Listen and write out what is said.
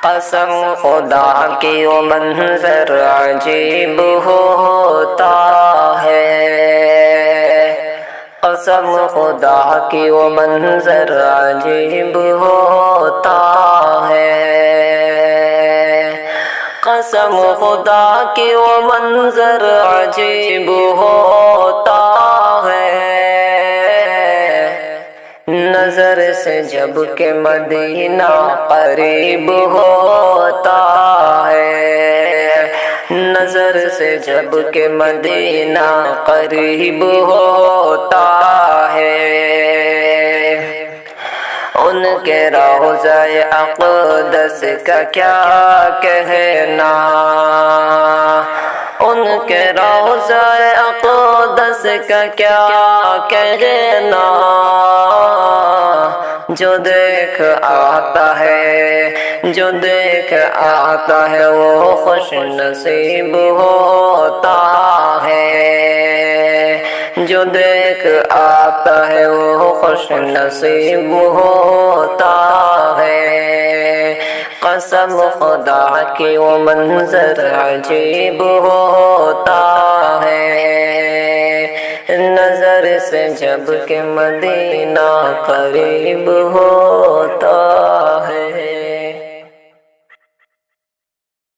قسم خدا کی وہ منظر عجیب ہوتا ہے، قسم خدا کی وہ منظر عجیب ہوتا ہے، قسم خدا کی وہ منظر عجیب ہوتا ہے، نظر سے جب کہ مدینہ قریب ہوتا ہے، نظر سے جب کہ مدینہ قریب ہوتا ہے، ان کے روضہ اقدس کا کیا کہنا، ان کے روضہ اقدس کا کیا کہنا، جو دیکھ آتا ہے، جو دیکھ آتا ہے وہ خوش نصیب ہوتا ہے، جو دیکھ آتا ہے وہ خوش نصیب ہوتا ہے، قسم خدا کی وہ منظر عجیب ہوتا ہے، نظر سے جب کہ مدینہ قریب ہوتا ہے۔